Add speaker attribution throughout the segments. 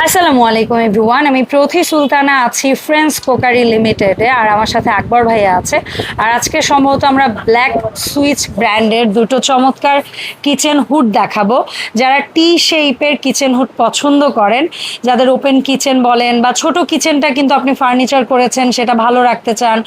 Speaker 1: আসসালামু আলাইকুম এভরিওয়ান, আমি প্রথি সুলতানা আছি ফ্রেন্ডস কোকারি লিমিটেডে, আর আমার সাথে আকবর ভাইয়া আছে। আর আজকে সম্ভবত আমরা ব্ল্যাক সুইচ ব্র্যান্ডের দুটো চমৎকার কিচেন হুড দেখাবো। যারা টি শেপের কিচেন হুড পছন্দ করেন, যাদের ওপেন কিচেন বলেন বা ছোট কিচেনটা কিন্তু আপনি ফার্নিচার করেছেন সেটা ভালো রাখতে চান,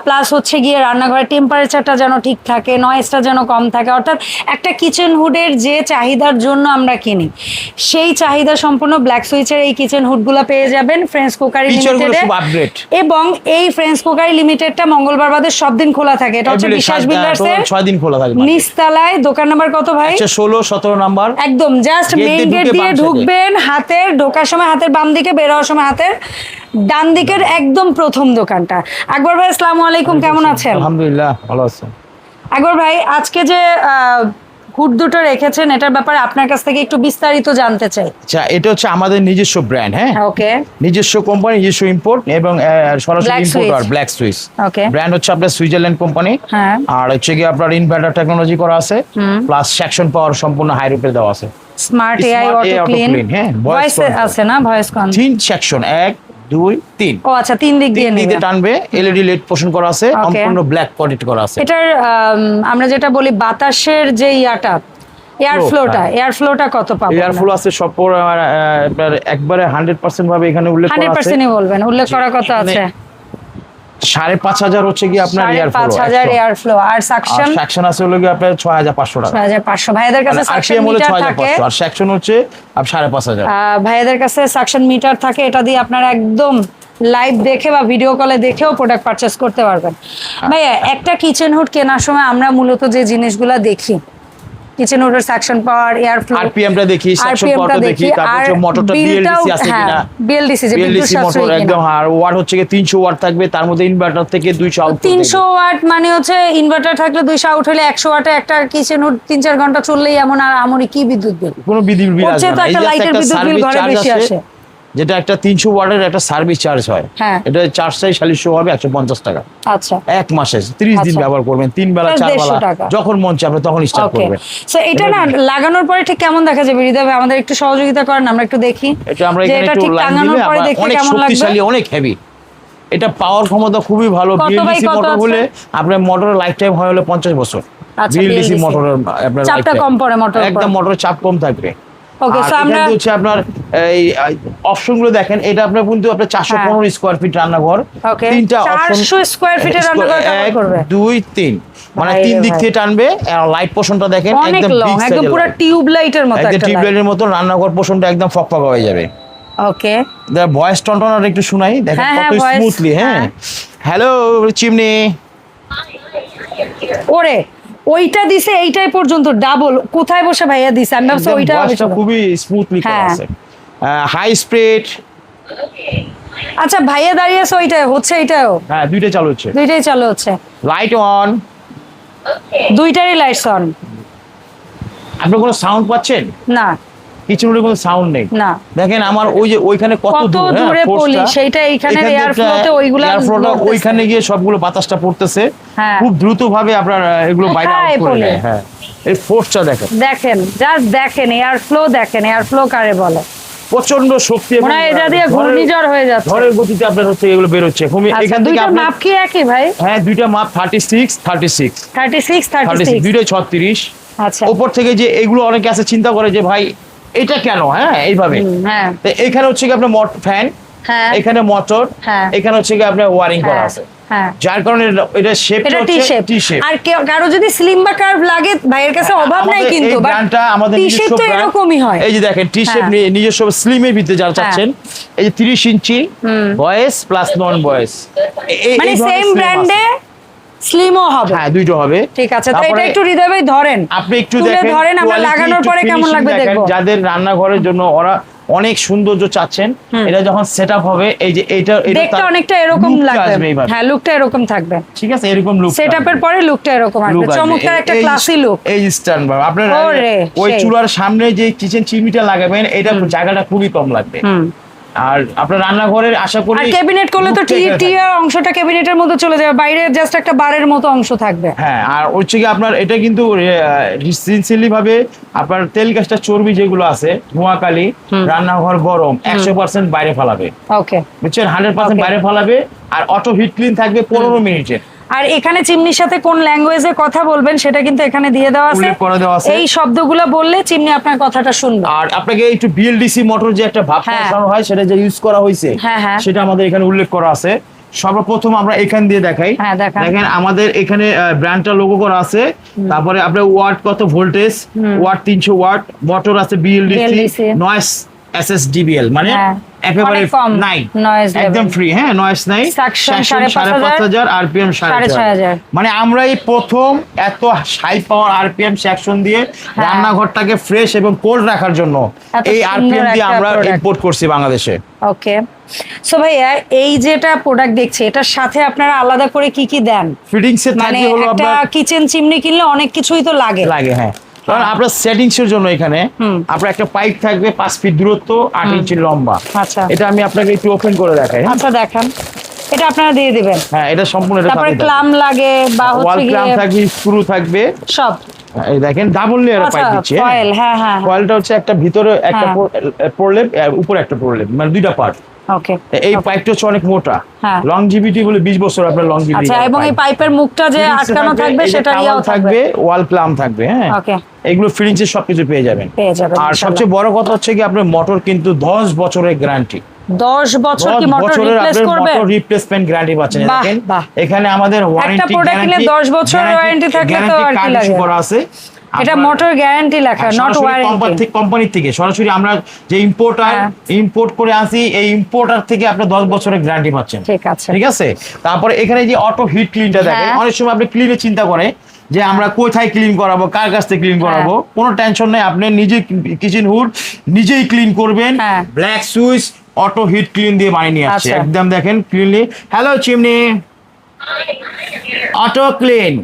Speaker 1: প্লাস হচ্ছে গিয়ে রান্নাঘরের টেম্পারেচারটা যেন ঠিক থাকে, নয়েজটা যেন কম থাকে, অর্থাৎ একটা কিচেন হুডের যে চাহিদার জন্য আমরা কিনি সেই চাহিদা সম্পূর্ণ ব্ল্যাক সুইচের এই কিচেন হুডগুলো পেয়ে যাবেন ফ্রেন্ডস কোকারি লিমিটেডে। এবং এই ফ্রেন্ডস কোকারি লিমিটেডটা মঙ্গলবার বাদে সব দিন খোলা থাকে। এটা হচ্ছে বিশ্বাস বিল্ডার্সের
Speaker 2: 6 দিন খোলা থাকে।
Speaker 1: নিচতলায় দোকান নাম্বার কত ভাই?
Speaker 2: 16 17 নাম্বার।
Speaker 1: একদম জাস্ট মেইন গেট দিয়ে ঢুকবেন, হাতের ঢোকার সময় হাতের বাম দিকে, বের হওয়ার সময় হাতের ডান দিকের একদম প্রথম দোকানটা। আকবর ভাই আসসালামু আলাইকুম, কেমন আছেন?
Speaker 2: আলহামদুলিল্লাহ ভালো আছি।
Speaker 1: আকবর ভাই, আজকে যে হুড দুটো রেখেছেন এটার ব্যাপারে আপনার কাছ থেকে একটু বিস্তারিত জানতে চাই।
Speaker 2: আচ্ছা, এটা হচ্ছে আমাদের নিজস্ব ব্র্যান্ড। হ্যাঁ,
Speaker 1: ওকে,
Speaker 2: নিজস্ব কোম্পানি, নিজস্ব ইম্পোর্ট এবং সরাসরি ইম্পোর্টার ব্ল্যাক সুইচ।
Speaker 1: ওকে,
Speaker 2: ব্র্যান্ড হচ্ছে আপনার সুইজারল্যান্ড কোম্পানি।
Speaker 1: হ্যাঁ,
Speaker 2: আর হচ্ছে কি আপনার ইনভার্টার টেকনোলজি করা আছে, প্লাস সেকশন পাওয়ার সম্পূর্ণ হাই রুপে দেওয়া আছে।
Speaker 1: স্মার্ট এআই অটো ক্লিন,
Speaker 2: হ্যাঁ,
Speaker 1: ভয়েস আছে না? Voice control
Speaker 2: 3 section, 1 2 3।
Speaker 1: ও আচ্ছা, 3 দিক দিয়ে নিবে,
Speaker 2: টানবে। এলইডি লাইট পোষণ করা আছে, সম্পূর্ণ ব্ল্যাক কোটেড করা আছে।
Speaker 1: এটার আমরা যেটা বলি বাতাসের যে ইয়াটা, এয়ার ফ্লোটা কত পাবো?
Speaker 2: এয়ার ফ্লো আছে সব আপনার একবারে 100% ভাবে এখানে উল্লেখ করা আছে।
Speaker 1: 100%ই বলবেন, উল্লেখ করা কত আছে?
Speaker 2: 5,500 হচ্ছে কি আপনার এয়ার ফ্লো।
Speaker 1: 5,500 air flow. আর
Speaker 2: সাকশন আছে হলো কি আপনার 6,500 টাকা।
Speaker 1: 6,500। ভাইয়াদের কাছে সাকশন মিটার থাকে,
Speaker 2: আর সেকশন হচ্ছে 5,500।
Speaker 1: ভাইয়াদের কাছে সাকশন মিটার থাকে, এটা দিয়ে আপনারা একদম লাইভ দেখে বা ভিডিও কলে দেখেও প্রোডাক্ট পারচেজ করতে পারবেন। ভাইয়া, একটা কিচেন হুড কেনার সময় আমরা মূলত যে জিনিসগুলো দেখি, কিচেন হুডের সাকশন পাওয়ার, এয়ার ফ্লো,
Speaker 2: আরপিএমটা দেখি, সাকশন পাওয়ারটা দেখি, তারপর মোটরটা বিএলডিসি আছে কিনা।
Speaker 1: বিএলডিসি যে বিদ্যুৎ সাশ্রয়ী কিনা,
Speaker 2: একদম। আর ওয়াট হচ্ছে কি 300 ওয়াট থাকবে, তার মধ্যে ইনভার্টার থেকে 200 আউট।
Speaker 1: 300 ওয়াট মানে হচ্ছে ইনভার্টার থাকলে 200 আউট হলে 100 ওয়াটে একটা কিচেন হুড 3-4 ঘন্টা চললেই এমন আর আমরি কি বিদ্যুৎ বিল?
Speaker 2: কোনো বিদ্যুৎ বিল আসে না।
Speaker 1: একটা লাইটের বিদ্যুৎ বিল ঘরে বেশি আসে,
Speaker 2: যেটা একটা 300 ওয়াটের একটা সার্ভিস চার্জ হয়। এটা চার্জ চাই 40 হবে 150 টাকা।
Speaker 1: আচ্ছা,
Speaker 2: এক মাসে 30 দিন ব্যবহার করবেন, 3 বেলা 4 বেলা যখন মন চায় আপনি তখন স্টার্ট করবেন।
Speaker 1: সো এটা না লাগানোর পরে ঠিক কেমন দেখা যাবে? হৃদয় ভাই আমাদের একটু সহযোগিতা করেন, আমরা একটু দেখি।
Speaker 2: এটা আমরা এখানে একটু লাগানোর পরে দেখতে কেমন লাগবে। অনেক শক্তিশালী, অনেক হেভি। এটা পাওয়ার ক্ষমতা খুবই ভালো। বিএলডিসি মোটর হলে আপনার মোটরের লাইফ টাইম হয় হলো 50 বছর। বিএলডিসি মোটরের আপনার
Speaker 1: চাপটা কম পড়ে, মোটর
Speaker 2: একদম মোটরের চাপ কম থাকবে।
Speaker 1: ওকে, সো আমরা
Speaker 2: হচ্ছে আপনার এই অপশনগুলো দেখেন। এটা আপনার কিন্তু আপনার 415 স্কয়ার ফিট রান্নাঘর। তিনটা অপশন,
Speaker 1: 400 স্কয়ার ফিটের রান্নাঘর করবে।
Speaker 2: 1 2 3 মানে 3 দিক থেকে টানবে। আর লাইট পোর্শনটা দেখেন একদম বিগ সাইজ,
Speaker 1: একদম পুরো টিউব লাইটের মতো,
Speaker 2: একদম টিউব লাইটের মতো রান্নাঘর পোর্শনটা একদম ফকফকা হয়ে যাবে।
Speaker 1: ওকে,
Speaker 2: দা ভয়েস টনটনার একটু শুনাই, দেখেন কত স্মুথলি। হ্যাঁ, হ্যালো চিমনি। ওরে
Speaker 1: ওইটা দিছে এইটাই পর্যন্ত ডাবল। কোথায় বসে ভাইয়া দিছে? আমি ভাবছি ওইটা
Speaker 2: খুবই স্মুথলি করা আছে, হাই স্পিড।
Speaker 1: আচ্ছা, ভাইয়া দাঁড়িয়ে আছে ওইটাই হচ্ছে, এটাও?
Speaker 2: হ্যাঁ, দুইটাই চালু হচ্ছে।
Speaker 1: দুইটাই চালু হচ্ছে।
Speaker 2: লাইট অন,
Speaker 1: দুইটারই লাইটস অন।
Speaker 2: আপনি কোনো সাউন্ড পাচ্ছেন?
Speaker 1: না,
Speaker 2: কিচেনের কোনো সাউন্ড নেই।
Speaker 1: না,
Speaker 2: দেখেন আমার ওই যে ওইখানে কত
Speaker 1: দূরে পলি, সেইটা এইখানে এয়ার ফ্লোতে ওইগুলা
Speaker 2: ওইখানে গিয়ে সবগুলো বাতাসটা পড়তেছে খুব দ্রুত ভাবে আপনার এগুলো বাইরে আউট করে দেয়। হ্যাঁ, এই ফোর্সটা দেখেন,
Speaker 1: জাস্ট দেখেন এয়ার ফ্লো, দেখেন এয়ার ফ্লো কারে বলে।
Speaker 2: প্রচন্ড শক্তি,
Speaker 1: মানে এটা দিয়ে ঘূর্ণিঝড় হয়ে যাচ্ছে,
Speaker 2: ঝড়ের গতিতে আপনার হচ্ছে এগুলো বের হচ্ছে।
Speaker 1: এখান থেকে আপনার মাপ কি একই ভাই?
Speaker 2: হ্যাঁ, দুইটা মাপ 36 দুইটাই 36।
Speaker 1: আচ্ছা,
Speaker 2: উপর থেকে যে এগুলো অনেকে আছে চিন্তা করে যে ভাই এটা কেন, হ্যাঁ এইভাবে।
Speaker 1: হ্যাঁ,
Speaker 2: এখানে হচ্ছে কি আপনার ফ্যান, এখানে মোটর, এখানে হচ্ছে কি আপনার ওয়ারিং করা আছে। যার কারণে এটা শেপটা হচ্ছে টি শেপ।
Speaker 1: আর কারো যদি স্লিম বা কার্ভ লাগে, ভাইয়ের কাছে অভাব নাই কিন্তু, বাট
Speaker 2: আমাদের নিজস্ব ব্র্যান্ড এরকমই হয়। এই যে দেখেন টি শেপ নিজস্ব স্লিমের ভিতরে যারা চাচ্ছেন, এই যে 30 ইঞ্চি ভয়েস প্লাস নন ভয়েস,
Speaker 1: মানে সেম ব্র্যান্ডে স্লিমও হবে।
Speaker 2: হ্যাঁ, দুইটা হবে।
Speaker 1: ঠিক আছে, তো এটা একটু হৃদয় ভাই ধরেন,
Speaker 2: আপনি একটু দেখেন,
Speaker 1: ধরেন, আমরা লাগানোর পরে কেমন লাগবে দেখবো।
Speaker 2: যাদের রান্নাঘরের জন্য ওরা অনেক সৌন্দর্য চাচ্ছেন, এটা যখন সেটআপ হবে, এই যে এইটা
Speaker 1: দেখতে অনেকটা এরকম লাগবে। হ্যাঁ, লুকটা এরকম থাকবে।
Speaker 2: ঠিক আছে, এরকম লুক
Speaker 1: সেটআপের পরে লুকটা এরকম আসবে, চমৎকার একটা ক্লাসি লুক।
Speaker 2: এই স্ট্যান্ড বাবা, আপনারা ওই চুলার সামনে যে কিচেন চিমনিটা লাগাবেন, এটা জায়গাটা খুবই কম লাগবে। আর আপনার রান্নাঘরের আশা করি
Speaker 1: আর ক্যাবিনেট করলে তো টিয়া অংশটা ক্যাবিনেটের মধ্যে চলে যাবে, বাইরে জাস্ট একটা বারের মতো অংশ থাকবে।
Speaker 2: হ্যাঁ, আর হচ্ছে কি আপনার এটা কিন্তু সিনসিয়ারলি ভাবে আপনার তেল গ্যাসটা চর্বি যেগুলো আছে ধোঁয়াকালি রান্নাঘর গরম 100% বাইরে ফেলাবে।
Speaker 1: ওকে,
Speaker 2: বুঝছেন, 100% বাইরে ফেলাবে। আর অটো হিট ক্লিন থাকবে 15 মিনিটের।
Speaker 1: আর এখানে চিমনির সাথে কোন ল্যাঙ্গুয়েজে কথা বলবেন সেটা কিন্তু এখানে দিয়ে দেওয়া আছে,
Speaker 2: উল্লেখ করে দেওয়া আছে।
Speaker 1: এই শব্দগুলো বললে চিমনি আপনার কথাটা শুনবে।
Speaker 2: আর আপনাকে একটু বিএলডিসি মোটর যে একটা ভাব বসানো হয় সেটা যে ইউজ করা হয়েছে সেটা আমাদের এখানে উল্লেখ করা আছে। সর্বপ্রথম আমরা এখান দিয়ে দেখাই। দেখেন আমাদের এখানে ব্র্যান্ডটা লোগো করা আছে, তারপরে আপনার ওয়াট কত ভোল্টেজ, ওয়াট 300 ওয়াট, মোটর আছে বিএলডিসি, নয়েজ এসএসডিবিএল মানে একেবারে নাই, একদম ফ্রি। হ্যাঁ, নয়েজ নাই, সেকশন 5500 আরপিএম 6500। মানে আমরা এই প্রথম এত হাই পাওয়ার আরপিএম সেকশন দিয়ে রান্নাঘরটাকে ফ্রেশ এবং কোল্ড রাখার জন্য এই আরপিএম দিয়ে আমরা ইম্পোর্ট করছি বাংলাদেশে।
Speaker 1: ওকে, সো ভাইয়া এই যেটা প্রোডাক্ট দেখছি এটার সাথে আপনারা আলাদা করে কি কি দেন?
Speaker 2: ফিটিংস এর থাকে হলো
Speaker 1: একটা কিচেন চিমনি কিনলে অনেক কিছুই তো লাগে।
Speaker 2: হ্যাঁ, কারণ আপনার সেটিংস এর জন্য এখানে আপনার একটা পাইপ থাকবে 5 ফিট দূরত্ব, 8 ইঞ্চি লম্বা।
Speaker 1: আচ্ছা,
Speaker 2: এটা আমি আপনাকে একটু ওপেন করে দেখাই।
Speaker 1: আচ্ছা, দেখান। এটা আপনারা দিয়ে দিবেন?
Speaker 2: হ্যাঁ, এটা সম্পূর্ণ। এটা
Speaker 1: তারপরে ক্লাম লাগে বা
Speaker 2: ওয়াল ক্লাম থাকবে, স্ক্রু থাকবে সব। এই দেখেন ডাবল লেয়ার পাইপ দিচ্ছে।
Speaker 1: কয়েল, হ্যাঁ,
Speaker 2: কয়েলটা হচ্ছে একটা ভিতরে একটা প্রলেপ, উপরে একটা প্রলেপ, মানে দুইটা পার্ট।
Speaker 1: ওকে,
Speaker 2: এই পাইপটা হচ্ছে অনেক মোটা, লংজিভিটি বলে 20 বছর আপনার লংজিভিটি।
Speaker 1: আচ্ছা, এবং এই পাইপের মুখটা যে আটকানো থাকবে সেটা ইয়াও থাকবে,
Speaker 2: ওয়াল ক্লাম থাকবে। হ্যাঁ, ওকে, এগুলো ফিটিংস এর সবকিছু পেয়ে যাবেন। আর সবচেয়ে বড় কথা হচ্ছে কি আপনার মোটর কিন্তু 10 বছরের গ্যারান্টি।
Speaker 1: 10 বছর কি মোটর রিপ্লেস করবে?
Speaker 2: মোটর রিপ্লেসমেন্ট গ্যারান্টি পাচ্ছেন। দেখেন এখানে আমাদের ওয়ারেন্টি,
Speaker 1: একটা প্রোডাক্ট কিনলে 10 বছরের ওয়ারেন্টি থাকলে তো আর কি লাগে।
Speaker 2: করা আছে
Speaker 1: এটা মোটর গ্যারান্টি লেখা, নট ওয়ারেন্টি।
Speaker 2: কোম্পানি থেকে সরাসরি আমরা যে ইম্পোর্ট করে আসি, এই ইম্পোর্টার থেকে আপনি 10 বছরের গ্যারান্টি পাচ্ছেন। ঠিক আছে। তারপরে এখানে যে অটো হিট ক্লিনটা দেখেন, অনেক সময় আপনি ক্লিনের চিন্তা করে যে আমরা কোথায় ক্লিন করাবো, কার কাছ থেকে ক্লিন করাবো, কোনো টেনশন নেই। আপনি নিজে কিচেন হুড নিজেই ক্লিন করবেন। Black switch auto hit clean দিয়ে বানিয়ে নিয়ে আসছে একদম। দেখেন cleanly. Hello chimney, auto clean.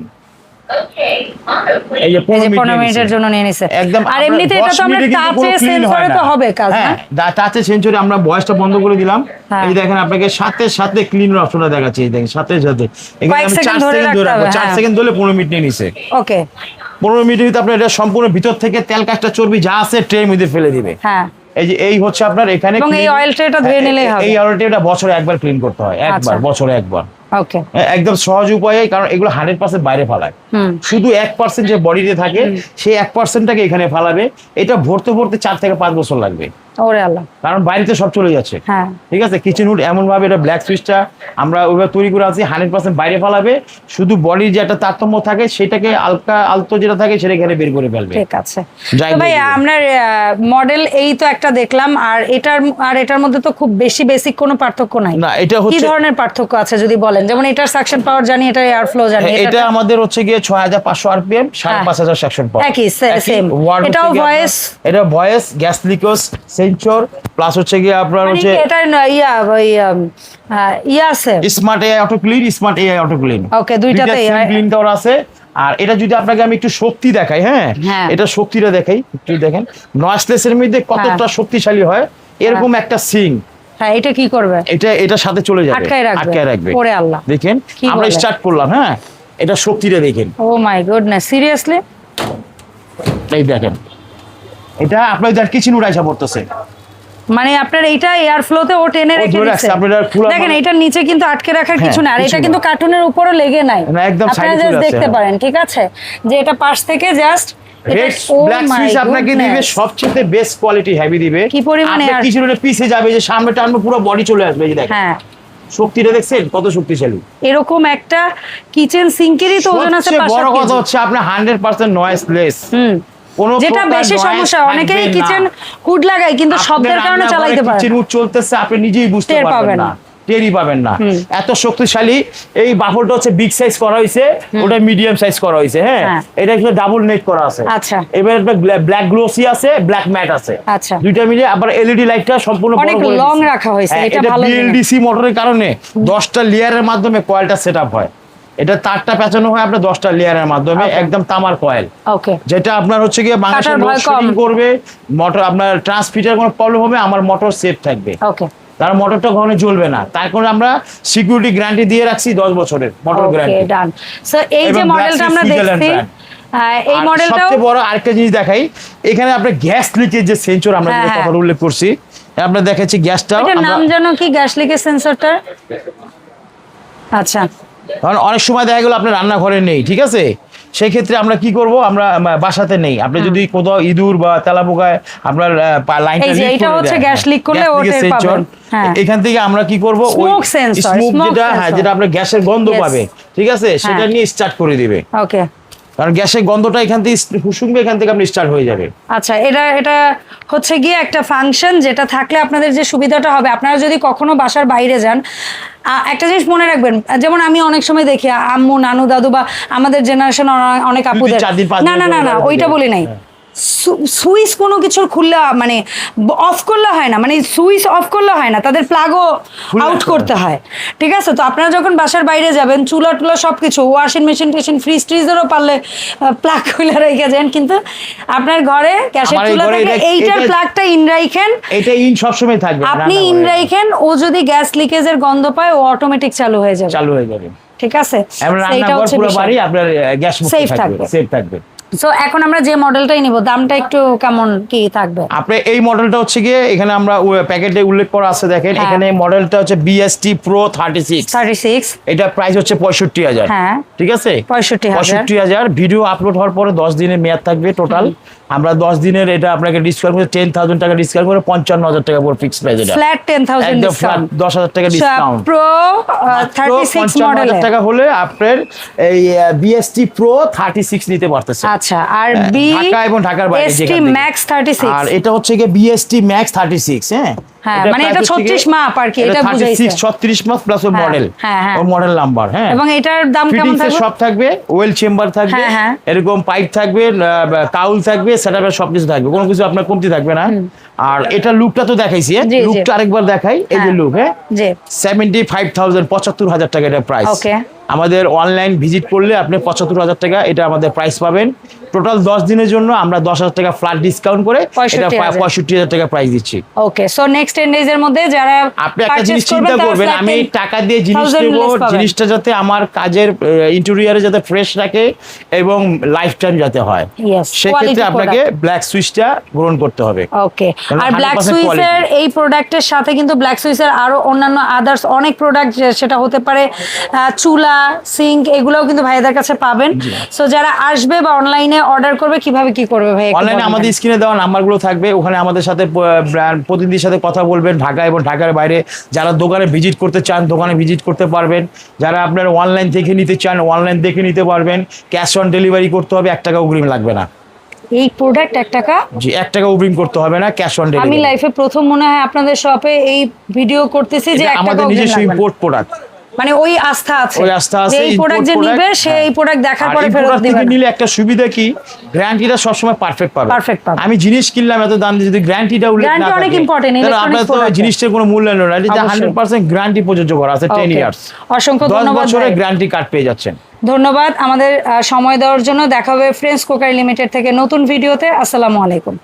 Speaker 2: এই যে 15 মিনিটের জন্য নিয়ে নিছে একদম। আর এমনিতে এটা তো আমরা টাচে সেন্সরে তো হবে কাজ না? হ্যাঁ, টাচে সেন্সরে আমরা ভয়েসটা বন্ধ করে দিলাম। এই দেখেন আপনাকে সাথে সাথে ক্লিনের অপশনটা দেখাচ্ছি। এই দেখেন সাথে সাথে এখানে আমি 4 সেকেন্ড ধরে রাখবো। 4 সেকেন্ড ধরে 15 মিনিট নিয়ে নিছে। ওকে, 15 মিনিটের ভিতরে আপনার এটা সম্পূর্ণ ভিতর থেকে তেল কাজটা চর্বি যা আছে ট্রের মধ্যে ফেলে দিবে। হ্যাঁ, এই যে এই হচ্ছে আপনার এখানে, এবং এই অয়েল ট্রেটা ধুয়ে নিলেই হবে। এই অয়েল ট্রেটা বছরে একবার ক্লিন করতে হয়, একবার, বছরে একবার। ওকে, একদম সহজ উপায়ে, কারণ এগুলো 100% বাইরে ফেলায়। শুধু 1% যে বডিতে থাকে সেই 1%টাকে এখানে ফেলাবে। এটা ভরতে ভরতে 4 থেকে 5 বছর লাগবে। ওরে আল্লাহ, কারণ বাইরেতে সব চলে যাচ্ছে। ঠিক আছে, কিচেন হুড এমন ভাবে এটা ব্ল্যাক সুইচটা আমরা ওইভাবে তৈরি করে আছি 100% বাইরে ফেলাবে। শুধু বডির যে একটা তারতম্য থাকে সেটাকে হালকা আলতো যেটা থাকে সেটা এখানে বের করে ফেলবে। ঠিক আছে। তো ভাই আপনার মডেল এই তো একটা দেখলাম, আর এটার মধ্যে তো খুব বেশি বেসিক কোনো পার্থক্য নাই না। এটা হচ্ছে কি ধরনের পার্থক্য আছে যদি বলেন? যেমন এটার সাকশন পাওয়ার জানি, এটা এয়ার ফ্লো জানি। এটা আমাদের হচ্ছে গিয়ে 6500 আরপিএম, 5500 সেকশন পাওয়ার, একই সেম। এটাও ভয়েস, এটা ভয়েস, গ্যাস লিকোস সেন্সর, প্লাস হচ্ছে গিয়ে আপনার হচ্ছে এটা ইয়া আছে smart AI auto clean, smart AI auto clean. Okay, দুইটাতেই ক্লিন করা আছে। আর এটা যদি আপনাকে আমি একটু শক্তি দেখাই, হ্যাঁ এটা শক্তিটা দেখাই একটু, দেখেন নয়েসলেস এর মধ্যে কতটা শক্তিশালী হয়। এরকম একটা সিং, হ্যাঁ এটা কি করবে? এটা সাথে চলে যাবে, আটকায় রাখবে। ওরে আল্লাহ, দেখেন আমরা স্টার্ট করলাম। হ্যাঁ, এটা শক্তিটা দেখেন। ও মাই গডনেস, সিরিয়াসলি এই দেখেন, এটা আপনার যার কিচেন উড়াইছা পড়তেছে, মানে আপনার এইটা এয়ার ফ্লোতে ও টেনে রেখে দিচ্ছে। দেখেন এটার নিচে কিন্তু আটকে রাখার কিছু না, আর এটা কিন্তু কার্টুনের উপরে লেগে নাই, আপনারা জাস্ট দেখতে পারেন। ঠিক আছে, যে এটা পাশ থেকে জাস্ট ব্ল্যাক সুইচ আপনাকে দিবে সবচেয়ে বেস্ট কোয়ালিটি হেভি দিবে। কি পরিমাণে আর কিছু হলে পিছে যাবে, যে সামনে টানবে পুরো বডি চলে আসবে। এই দেখেন, হ্যাঁ শক্তিটা দেখছেন কত শক্তিশালী। এরকম একটা কিচেন সিঙ্কেরই তো ওজন আছে। বড় কথা হচ্ছে আপনার 100% নয়েজলেস। যেটা বেশি সমস্যা, অনেকেই কিচেন হুড লাগায় কিন্তু শব্দের কারণে চালাইতে পারে। কিচেন হুড চলতেছে আপনি নিজেই বুঝতে পারবেন না, টেরই পাবেন না, এত শক্তিশালী। এই বাফলটা হচ্ছে বিগ সাইজ করা হয়েছে, ওটা মিডিয়াম সাইজ করা হয়েছে। হ্যাঁ, এটা কিন্তু ডাবল নেট করা আছে। আচ্ছা, এবার ব্ল্যাক গ্লোসি আছে, ব্ল্যাক ম্যাট আছে। আচ্ছা, দুইটা মিলে আবার এলইডি লাইটটা সম্পূর্ণ অনেক লং রাখা হয়েছে। এটা ভালো, বিএলডিসি মোটরের কারণে 10টা লেয়ারের মাধ্যমে কয়েলটা সেটআপ হয়। এটা তারটা পেঁচানো হয় আপনার 10টা লেয়ারের মাধ্যমে, একদম তামার কয়েল। ওকে, যেটা আপনার হচ্ছে গিয়ে বাংলাদেশে লোড শেডিং করবে, মোটর আপনার ট্রান্সমিটার কোনো প্রবলেম হবে, আমার মোটর সেফ থাকবে। ওকে, তার মোটরটা কখনো জ্বলবে না। তার কারণে আমরা সিকিউরিটি গ্যারান্টি দিয়ে রাখছি 10 বছরের মোটর গ্যারান্টি।
Speaker 1: ওকে ডান। সো এই যে মডেলটা আমরা দেখছি, এই মডেলটাও
Speaker 2: সবচেয়ে বড় আরেকটা জিনিস দেখাই, এখানে আপনার গ্যাস লিকেজ যে সেন্সর আমরা যে কথা উল্লেখ করছি, আমরা দেখাচ্ছি গ্যাসটাও।
Speaker 1: এটার নাম জানো কি, গ্যাস লিকেজ সেন্সরটার? আচ্ছা,
Speaker 2: কারণ অনেক সময় দেখা গেল আপনার রান্নাঘরে নেই, ঠিক আছে, সেই ক্ষেত্রে আমরা কি করব, আমরা বাসাতে নেই, আপনি যদি কোথাও ইঁদুর বা তেলাপোকায় আপনার লাইনটা লিক করে,
Speaker 1: এটা হচ্ছে গ্যাস লিক করলে ওটা পাবেন।
Speaker 2: এখান থেকে আমরা কি করব, ওই স্মোক যেটা আপনার গ্যাসের গন্ধ পাবে, ঠিক আছে, সেটা নিয়ে স্টার্ট করে দিবে।
Speaker 1: ওকে,
Speaker 2: কারণ গ্যাসের গন্ধটা এখান থেকে শুনবে, এখান থেকে আপনি স্টার্ট হয়ে যাবে।
Speaker 1: আচ্ছা, এটা হচ্ছে গিয়ে একটা ফাংশন যেটা থাকলে আপনাদের যে সুবিধাটা হবে, আপনারা যদি কখনো বাসার বাইরে যান, একটা জিনিস মনে রাখবেন, যেমন আমি অনেক সময় দেখি আম্মু, নানু, দাদু বা আমাদের জেনারেশন অনেক আপুদের, না ওইটা বলি নাই, সুইচ কোনো কিছুর খুললে মানে অফ করলে হয় না, মানে সুইচ অফ করলে হয় না, তাদের প্লাগও আউট করতে হয়, ঠিক আছে। তো আপনারা যখন বাসার বাইরে যাবেন, চুলা টুলা সবকিছু, ওয়াশিং মেশিন টেশিন, ফ্রিজ ট্রিজেরও পারলে প্লাগ খুলে রেখে যান, কিন্তু আপনার ঘরে গ্যাসের চুলা থাকলে এইটার প্লাগটা ইন রাখেন,
Speaker 2: এটা ইন সবসময় থাকবে,
Speaker 1: আপনি ইন রাখেন, ও যদি গ্যাস লিকেজের গন্ধ পায় ও অটোমেটিক চালু হয়ে যাবে, ঠিক আছে।
Speaker 2: এইটা হচ্ছে পুরো বাড়ি আপনার গ্যাস মুক্ত থাকবে, সেফ থাকবে।
Speaker 1: সো এখন আমরা যে মডেলটাই নিব, দামটা একটু কেমন কি থাকবে?
Speaker 2: আপনি এই মডেলটা হচ্ছে গিয়ে এখানে আমরা প্যাকেটে উল্লেখ করা আছে, দেখেন এখানে মডেলটা হচ্ছে BST Pro 36, এটা প্রাইস হচ্ছে 65,000,
Speaker 1: হ্যাঁ
Speaker 2: ঠিক আছে, 65,000। ভিডিও আপলোড হওয়ার পরে 10 দিনের মেয়াদ থাকবে টোটাল। আমরা 10 দিনের এটা আপনাকে ডিসকাউন্ট করে 10,000 টাকা ডিসকাউন্ট করে 55,000 টাকা পুরো ফিক্স প্রাইস, এটা
Speaker 1: ফ্ল্যাট 10,000 ডিসকাউন্ট,
Speaker 2: 10,000 টাকা ডিসকাউন্ট।
Speaker 1: প্রো 36 মডেল
Speaker 2: টাকা হলে আপনার এই BST Pro 36 নিতে পারতেছে।
Speaker 1: আচ্ছা, আর
Speaker 2: ঢাকা এবং ঢাকার বাইরে
Speaker 1: BST Max 36,
Speaker 2: আর এটা হচ্ছে কি BST Max 36,
Speaker 1: হ্যাঁ, মানে এটা 36 মাপ আর কি, এটা বুঝাইছে
Speaker 2: 36 মাপ প্লাস ওর মডেল, ওর মডেল নাম্বার, হ্যাঁ।
Speaker 1: এবং এটার দাম কেমন থাকবে?
Speaker 2: সব থাকবে, ওয়েল চেম্বার থাকবে, এরকম পাইপ থাকবে, কাউল থাকবে, সেটআপের সবকিছু থাকবে, কোনো কিছু আপনার কমতি থাকবে না। আর এটা লুকটা তো দেখাইছি, লুকটা আরেকবার দেখাই, এই যে লুক, 75,000 75,000 টাকা এটা প্রাইস। আমাদের অনলাইন ভিজিট করলে আপনি 75,000 টাকা এটা আমাদের প্রাইস পাবেন। টোটাল 10 দিনের জন্য আমরা 10,000 টাকা ফ্ল্যাট ডিসকাউন্ট করে এটা 65,000 টাকা প্রাইস দিচ্ছি।
Speaker 1: ওকে, সো নেক্সট 10 ডেজ এর মধ্যে যারা
Speaker 2: আপনি একটা জিনিস চিন্তা করবেন, আমি টাকা দিয়ে জিনিস নেব, জিনিসটা যাতে আমার কাজের ইন্টেরিয়রে যাতে ফ্রেশ রাখে এবং লাইফ টাইম যাতে হয়, সেই ক্ষেত্রে আপনাকে ব্ল্যাক সুইচটা গ্রহণ করতে হবে।
Speaker 1: ওকে, আর ব্ল্যাক সুইচের এই প্রোডাক্টের সাথে কিন্তু ব্ল্যাক সুইচের আরো অন্যান্য আদার্স অনেক প্রোডাক্ট, সেটা হতে পারে চুলা, সিঙ্ক, এগুলোও কিন্তু ভাইদের কাছে পাবেন। সো যারা আসবে বা অনলাইনে অর্ডার করবে, কিভাবে কি করবে ভাই?
Speaker 2: অনলাইনে আমাদের স্ক্রিনে দেওয়া নাম্বারগুলো থাকবে, ওখানে আমাদের সাথে প্রতিনিধির সাথে কথা বলবেন, ঢাকা এবং ঢাকার বাইরে। যারা দোকানে ভিজিট করতে চান, দোকানে ভিজিট করতে পারবেন। যারা আপনার অনলাইন থেকে নিতে চান, অনলাইন দেখে নিতে পারবেন। ক্যাশ অন ডেলিভারি করতে হবে, 1 টাকা অগ্রিম লাগবে না।
Speaker 1: এই প্রোডাক্ট 1 টাকা,
Speaker 2: জি 1 টাকা অগ্রিম করতে হবে না, ক্যাশ অন ডেলিভারি।
Speaker 1: আমি লাইফে প্রথম মনে হয় আপনাদের শপে এই ভিডিও করতেছি যে 1 টাকা
Speaker 2: আমাদের নিজস্ব ইম্পোর্ট প্রোডাক্ট,
Speaker 1: মানে ওই আস্থা আছে,
Speaker 2: এই
Speaker 1: প্রোডাক্ট যে নিবে সে এই প্রোডাক্ট দেখার পরে ফেরত দিবে।
Speaker 2: নিলে একটা সুবিধা কি, গ্যারান্টিটা সব সময় পারফেক্ট পাবে। আমি জিনিস কিনলাম এত দাম দিয়ে, যদি গ্যারান্টিটা উল্লেখ না থাকে,
Speaker 1: অনেক ইম্পর্টেন্ট,
Speaker 2: তাহলে আপনার তো জিনিসটার কোনো মূল্য নেই। এটা 100% গ্যারান্টি প্রযোজ্য করা আছে, 10 ইয়ার্স।
Speaker 1: অসংখ্য ধন্যবাদ,
Speaker 2: 10 বছরের গ্যারান্টি কার্ড পেয়ে যাচ্ছেন।
Speaker 1: ধন্যবাদ আমাদের সময় দেওয়ার জন্য। দেখা হবে ফ্রেন্ডস কোকারি লিমিটেড থেকে নতুন ভিডিওতে। আসসালামু আলাইকুম।